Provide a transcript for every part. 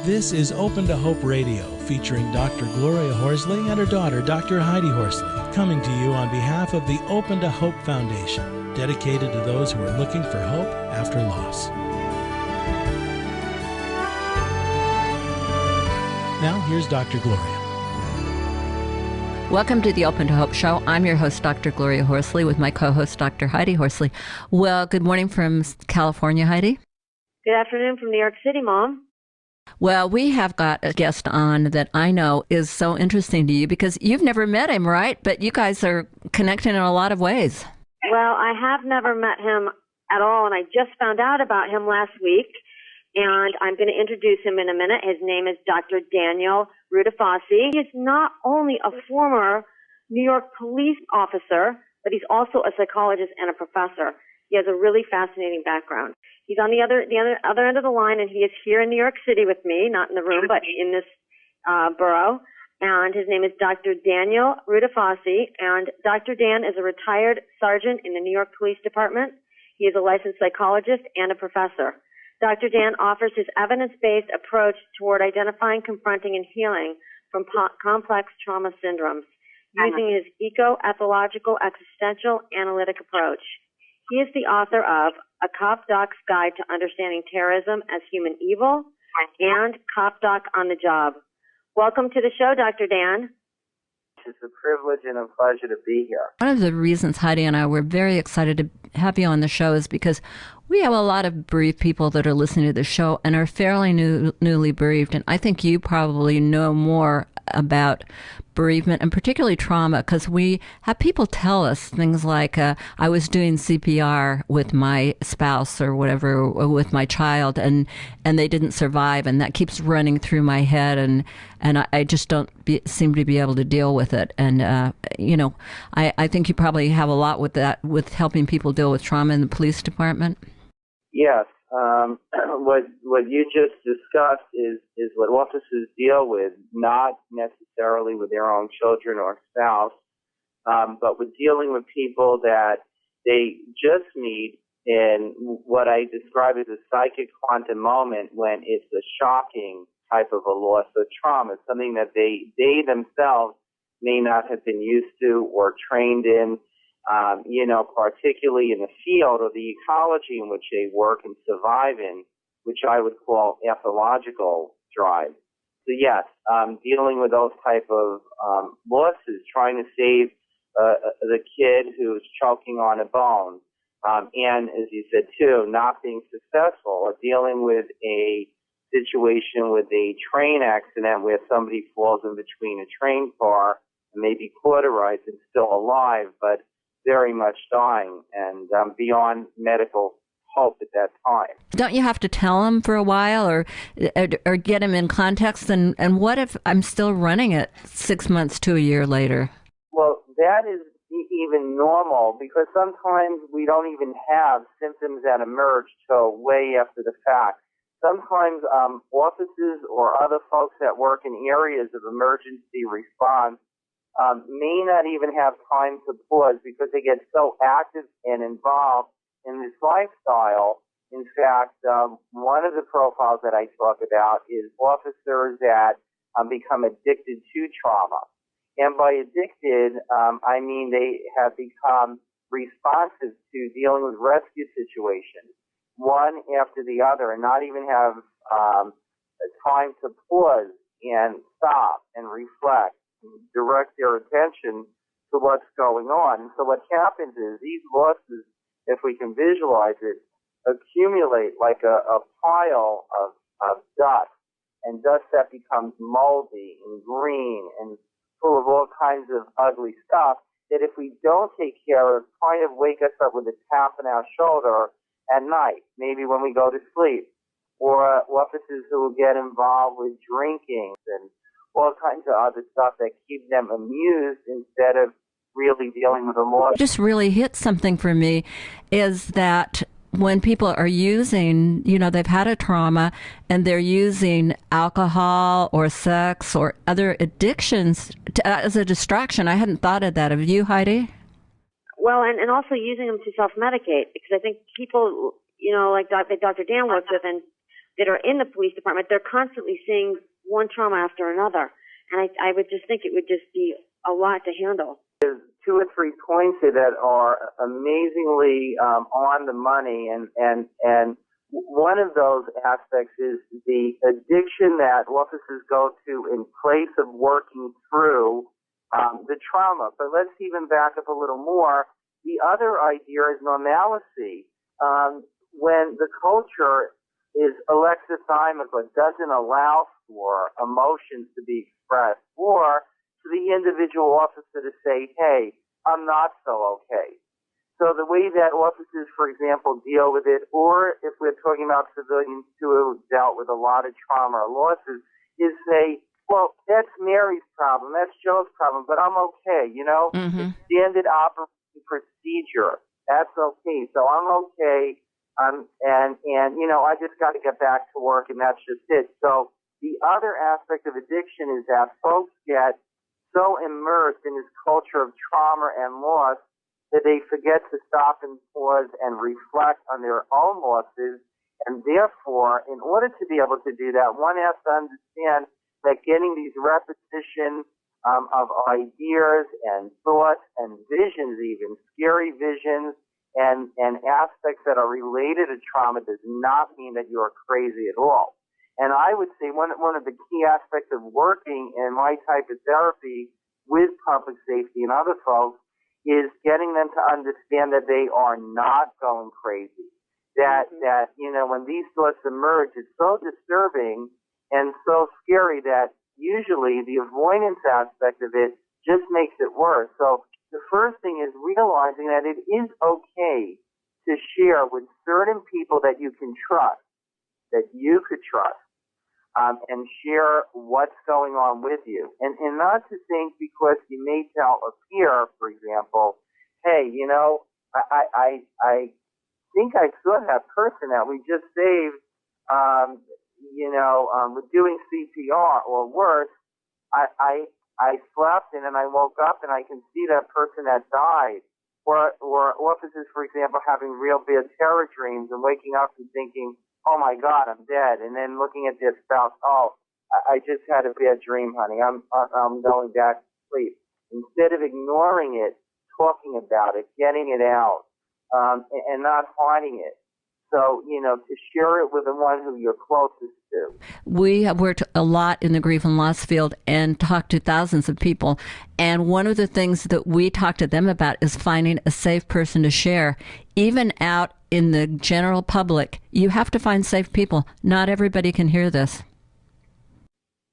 This is Open to Hope Radio, featuring Dr. Gloria Horsley and her daughter, Dr. Heidi Horsley, coming to you on behalf of the Open to Hope Foundation, dedicated to those who are looking for hope after loss. Now, here's Dr. Gloria. Welcome to the Open to Hope Show. I'm your host, Dr. Gloria Horsley, with my co-host, Dr. Heidi Horsley. Well, good morning from California, Heidi. Good afternoon from New York City, Mom. Well, we have got a guest on that I know is so interesting to you because you've never met him, right? But you guys are connected in a lot of ways. Well, I have never met him at all, and I just found out about him last week, and I'm going to introduce him in a minute. His name is Dr. Daniel Rudofossi. He is not only a former New York police officer, but he's also a psychologist and a professor. He has a really fascinating background. He's on the other end of the line, and he is here in New York City with me, not in the room, but in this borough. And his name is Dr. Daniel Rudofossi. And Dr. Dan is a retired sergeant in the New York Police Department. He is a licensed psychologist and a professor. Dr. Dan offers his evidence-based approach toward identifying, confronting, and healing from complex trauma syndromes using his eco-ethological existential analytic approach. He is the author of A Cop Doc's Guide to Understanding Terrorism as Human Evil and Cop Doc on the Job. Welcome to the show, Dr. Dan. It's a privilege and a pleasure to be here. One of the reasons Heidi and I were very excited to have you on the show is because we have a lot of bereaved people that are listening to the show and are fairly newly bereaved. And I think you probably know more about bereavement and particularly trauma because we have people tell us things like, I was doing CPR with my spouse or whatever, or with my child, and they didn't survive. And that keeps running through my head. And I just don't seem to be able to deal with it. And, I think you probably have a lot with that, with helping people deal with trauma in the police department. Yes. What you just discussed is what officers deal with, not necessarily with their own children or spouse, but with dealing with people that they just meet in what I describe as a psychic quantum moment when it's a shocking type of a loss or trauma, something that they themselves may not have been used to or trained in, particularly in the field or the ecology in which they work and survive in, which I would call ethological drive. So yes, dealing with those type of losses, trying to save the kid who's choking on a bone, and as you said too, not being successful, or dealing with a situation with a train accident where somebody falls in between a train car and may be cauterized and still alive, but very much dying and beyond medical hope at that time. Don't you have to tell them for a while or get them in context? And what if I'm still running it 6 months to a year later? Well, that is even normal because sometimes we don't even have symptoms that emerge till way after the fact. Sometimes officers or other folks that work in areas of emergency response may not even have time to pause because they get so active and involved in this lifestyle. In fact, one of the profiles that I talk about is officers that become addicted to trauma. And by addicted, I mean they have become responsive to dealing with rescue situations, one after the other, and not even have time to pause and stop and reflect and direct their attention to what's going on. And so what happens is these losses, if we can visualize it, accumulate like a pile of dust, and dust that becomes moldy and green and full of all kinds of ugly stuff that if we don't take care of, kind of wake us up with a tap on our shoulder at night, maybe when we go to sleep, or officers who will get involved with drinking and all kinds of other stuff that keep them amused instead of really dealing with the loss. Just really hit something for me is that when people are using, they've had a trauma and they're using alcohol or sex or other addictions as a distraction. I hadn't thought of that. Have you, Heidi? Well, and also using them to self-medicate because I think people, like Dr. Dan works with, and that are in the police department, they're constantly seeing one trauma after another. And I would just think it would just be a lot to handle. There's 2 or 3 points here that are amazingly on the money, and one of those aspects is the addiction that officers go to in place of working through the trauma. But let's even back up a little more. The other idea is normalcy. When the culture is alexithymic or doesn't allow for emotions to be expressed, or to the individual officer to say, hey, I'm not so okay. So the way that officers, for example, deal with it, or if we're talking about civilians who have dealt with a lot of trauma or losses, is say, well, that's Mary's problem, that's Joe's problem, but I'm okay, Mm-hmm. Standard operating procedure. That's okay. So I'm okay. I just got to get back to work, and that's just it. So the other aspect of addiction is that folks get so immersed in this culture of trauma and loss that they forget to stop and pause and reflect on their own losses. And therefore, in order to be able to do that, one has to understand that getting these repetition of ideas and thoughts and visions, even scary visions, and aspects that are related to trauma does not mean that you're crazy at all. And I would say one of the key aspects of working in my type of therapy with public safety and other folks is getting them to understand that they are not going crazy. That when these thoughts emerge, it's so disturbing and so scary that usually the avoidance aspect of it just makes it worse. So the first thing is realizing that it is okay to share with certain people that you can trust, that you could trust, and share what's going on with you. And not to think because you may tell a peer, for example, hey, I think I saw that person that we just saved, with doing CPR, or worse, I slept and then I woke up and I can see that person that died. Or officers, for example, having real bad terror dreams and waking up and thinking, oh my God, I'm dead. And then looking at their spouse, oh, I just had a bad dream, honey. I'm going back to sleep. Instead of ignoring it, talking about it, getting it out, and not hiding it. So, to share it with the one who you're closest to. We have worked a lot in the grief and loss field and talked to thousands of people. And one of the things that we talk to them about is finding a safe person to share. Even out in the general public, you have to find safe people. Not everybody can hear this.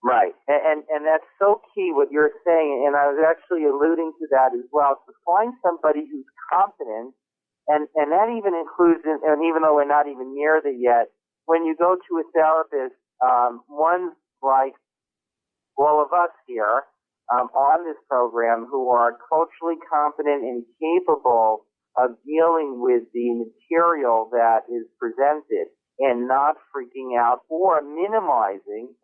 Right. And that's so key what you're saying. And I was actually alluding to that as well. To find somebody who's competent. And that even includes, and even though we're not even near there yet, when you go to a therapist, ones like all of us here on this program who are culturally competent and capable of dealing with the material that is presented and not freaking out or minimizing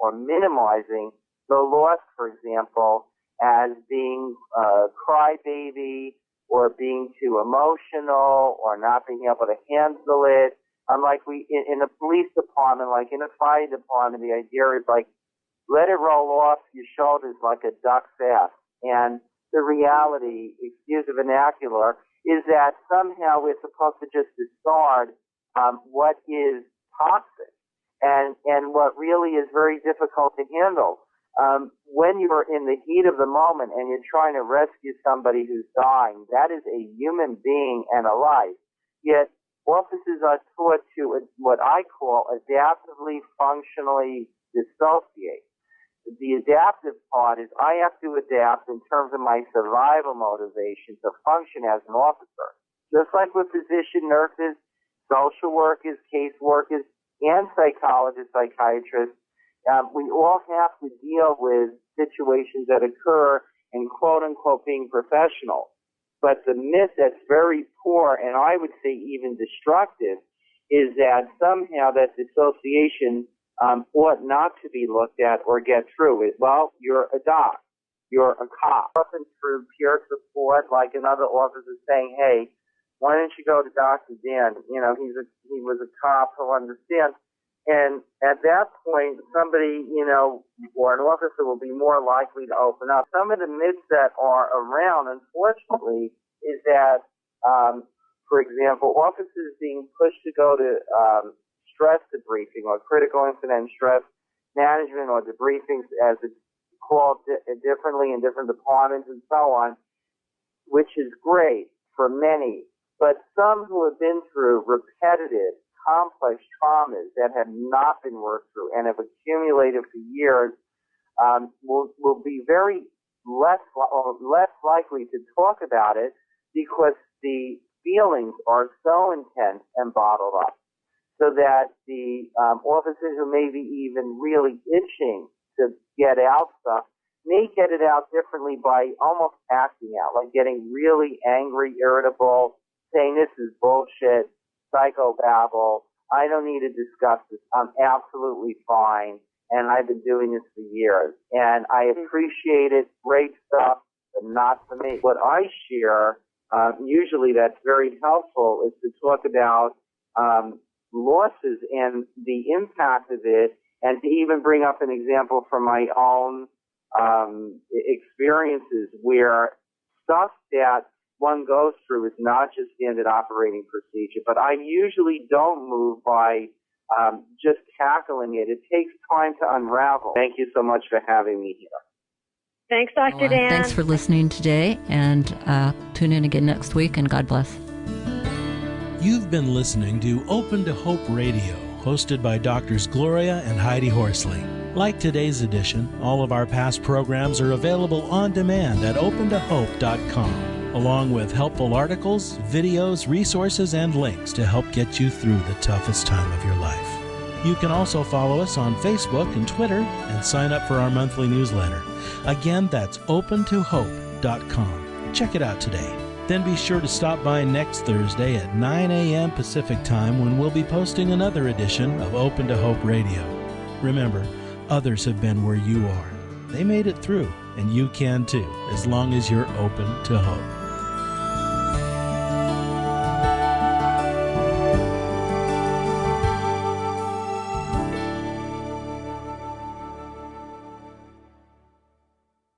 the loss, for example, as being a crybaby, or being too emotional, or not being able to handle it. Like in the police department, like in a fire department, the idea is like, let it roll off your shoulders like a duck's ass. And the reality, excuse the vernacular, is that somehow we're supposed to just discard what is toxic and what really is very difficult to handle. When you're in the heat of the moment and you're trying to rescue somebody who's dying, that is a human being and a life. Yet officers are taught to what I call adaptively, functionally dissociate. The adaptive part is I have to adapt in terms of my survival motivation to function as an officer. Just like with physicians, nurses, social workers, caseworkers, and psychologists, psychiatrists, we all have to deal with situations that occur in quote-unquote being professional. But the myth that's very poor, and I would say even destructive, is that somehow that dissociation ought not to be looked at or get through it. Well, you're a doc. You're a cop. Often through peer support, like another officer saying, hey, why don't you go to Dr. Dan? He was a cop who understands. And at that point, somebody, or an officer will be more likely to open up. Some of the myths that are around, unfortunately, is that, for example, officers being pushed to go to stress debriefing or critical incident stress management or debriefings, as it's called differently in different departments and so on, which is great for many. But some who have been through repetitive, complex traumas that have not been worked through and have accumulated for years will be very less likely to talk about it because the feelings are so intense and bottled up, so that the officers who may be even really itching to get out stuff may get it out differently by almost acting out, like getting really angry, irritable, saying this is bullshit, psychobabble, I don't need to discuss this, I'm absolutely fine, and I've been doing this for years. And I appreciate it, great stuff, but not for me. What I share, usually that's very helpful, is to talk about losses and the impact of it, and to even bring up an example from my own experiences where stuff that one goes through is not just standard operating procedure. But I usually don't move by just tackling it. It takes time to unravel. Thank you so much for having me here. Thanks, Dr. Dan. Thanks for listening today, and tune in again next week, and God bless. You've been listening to Open to Hope Radio, hosted by Drs. Gloria and Heidi Horsley. Like today's edition, all of our past programs are available on demand at opentohope.com, along with helpful articles, videos, resources, and links to help get you through the toughest time of your life. You can also follow us on Facebook and Twitter and sign up for our monthly newsletter. Again, that's opentohope.com. Check it out today. Then be sure to stop by next Thursday at 9 a.m. Pacific Time, when we'll be posting another edition of Open to Hope Radio. Remember, others have been where you are. They made it through, and you can too, as long as you're open to hope.